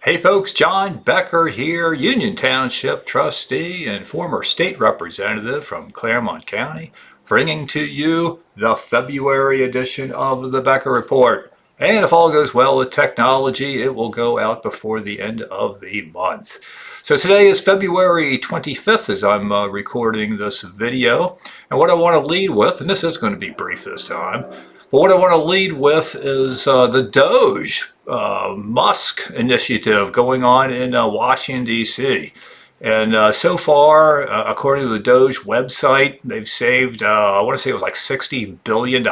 Hey folks, John Becker here, Union Township trustee and former state representative from Claremont County, bringing to you the February edition of the Becker Report. And if all goes well with technology, it will go out before the end of the month. So today is February 25th as I'm recording this video. And what I want to lead with, and this is going to be brief this time, but what I want to lead with is the DOGE Musk initiative going on in Washington, D.C. And so far, according to the DOGE website, they've saved, I want to say it was like $60 billion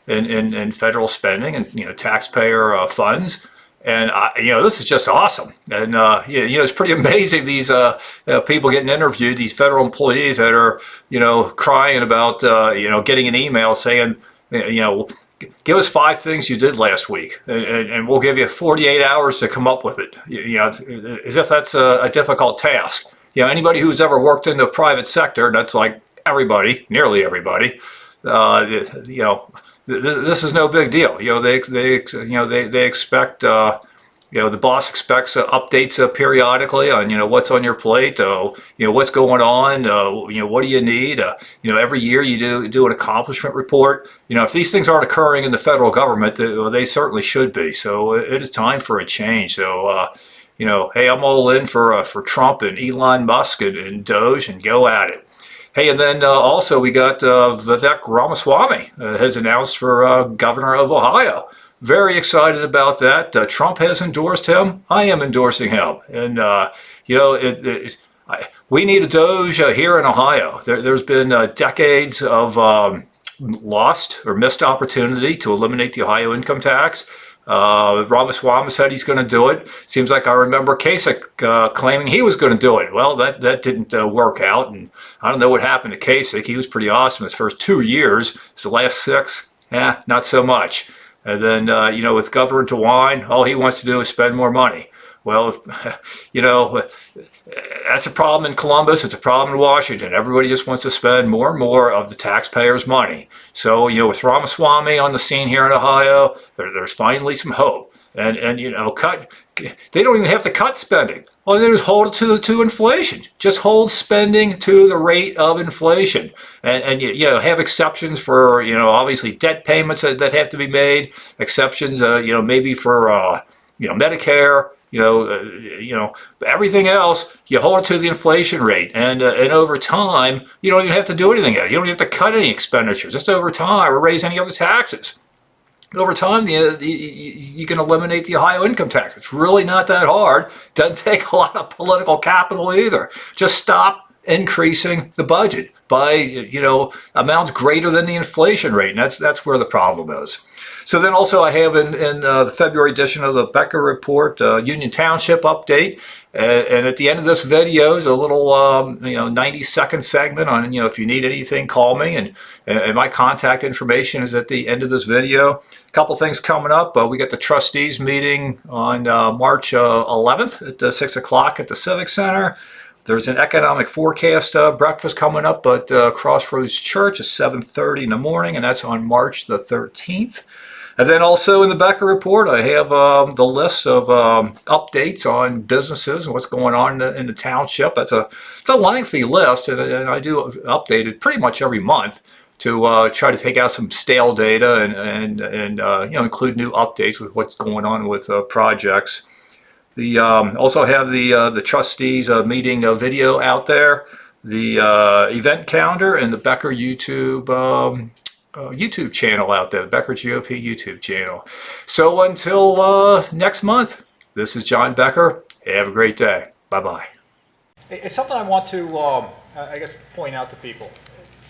in federal spending and taxpayer funds. And this is just awesome. And it's pretty amazing. These people getting interviewed, these federal employees that are crying about getting an email saying, give us 5 things you did last week, and we'll give you 48 hours to come up with it. As if that's a difficult task. Anybody who's ever worked in the private sector, that's like everybody, nearly everybody. This is no big deal. They expect. The boss expects updates periodically on what's on your plate, what's going on, what do you need. Every year you do an accomplishment report. If these things aren't occurring in the federal government, they certainly should be. So it is time for a change. So hey, I'm all in for Trump and Elon Musk and DOGE, and go at it. Hey, and then also we got Vivek Ramaswamy has announced for governor of Ohio. Very excited about that. Trump has endorsed him. I am endorsing him. And, we need a DOGE here in Ohio. There's been decades of lost or missed opportunity to eliminate the Ohio income tax. Ramaswamy said he's going to do it. Seems like I remember Kasich claiming he was going to do it. Well, that didn't work out. And I don't know what happened to Kasich. He was pretty awesome his first 2 years. It's the last 6, not so much. And then, with Governor DeWine, all he wants to do is spend more money. Well, that's a problem in Columbus. It's a problem in Washington. Everybody just wants to spend more and more of the taxpayers' money. So, with Ramaswamy on the scene here in Ohio, there's finally some hope. And they don't even have to cut spending. All they do is hold it to inflation. Just hold spending to the rate of inflation, and have exceptions for obviously debt payments that have to be made. Exceptions, maybe for Medicare. Everything else you hold it to the inflation rate, and over time you don't even have to do anything else. You don't even have to cut any expenditures. Just over time, or raise any other taxes. Over time, you can eliminate the Ohio income tax. It's really not that hard. Doesn't take a lot of political capital either. Just stop increasing the budget by amounts greater than the inflation rate, and that's where the problem is. So then also I have in the February edition of the Becker Report Union Township update. And at the end of this video is a little 90-second segment on if you need anything, call me, and my contact information is at the end of this video. A couple things coming up. We got the Trustees meeting on March 11th at 6 o'clock at the Civic Center. There's an economic forecast breakfast coming up at Crossroads Church at 7:30 in the morning, and that's on March the 13th. And then also in the Becker Report, I have the list of updates on businesses and what's going on in the township. It's a lengthy list, and I do update it pretty much every month to try to take out some stale data and include new updates with what's going on with projects. Also have the trustees meeting video out there, the event calendar, and the Becker YouTube channel out there, the BeckerGOP YouTube channel. So until next month, this is John Becker. Have a great day. Bye-bye. It's something I want to, point out to people,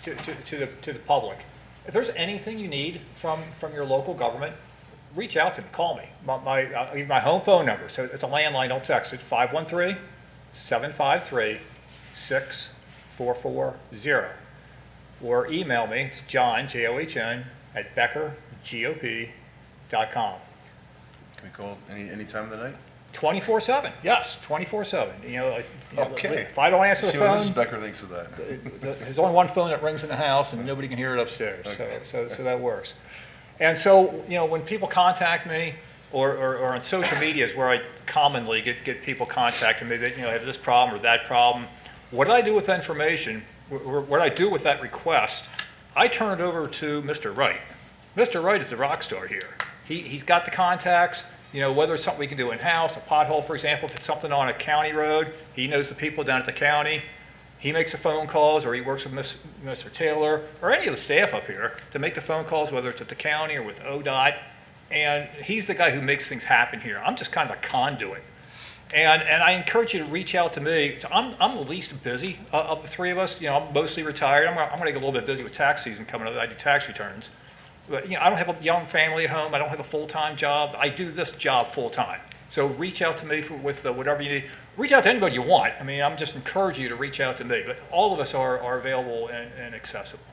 to the public. If there's anything you need from your local government, reach out to me. Call me. I'll give you my home phone number. So it's a landline. Don't text it. 513-753-6440. Or email me. It's John, John, at BeckerGOP.com. Can we call any time of the night? 24/7. Yes, 24/7. Okay. If I don't answer the See phone, what Mrs. Becker thinks of that. There's only one phone that rings in the house, and nobody can hear it upstairs. Okay. So that works. And so when people contact me, or on social media is where I commonly get people contacting me that, have this problem or that problem. What do I do with that information? What do I do with that request? I turn it over to Mr. Wright. Mr. Wright is the rock star here. He's got the contacts, whether it's something we can do in-house, a pothole, for example, if it's something on a county road, he knows the people down at the county. He makes the phone calls, or he works with Mr. Taylor, or any of the staff up here to make the phone calls, whether it's at the county or with ODOT. And he's the guy who makes things happen here. I'm just kind of a conduit. And I encourage you to reach out to me. So I'm the least busy of the three of us. I'm mostly retired. I'm going to get a little bit busy with tax season coming up. I do tax returns. But, I don't have a young family at home. I don't have a full-time job. I do this job full-time. So reach out to me with whatever you need. Reach out to anybody you want. I'm just encouraging you to reach out to me. But all of us are available and accessible.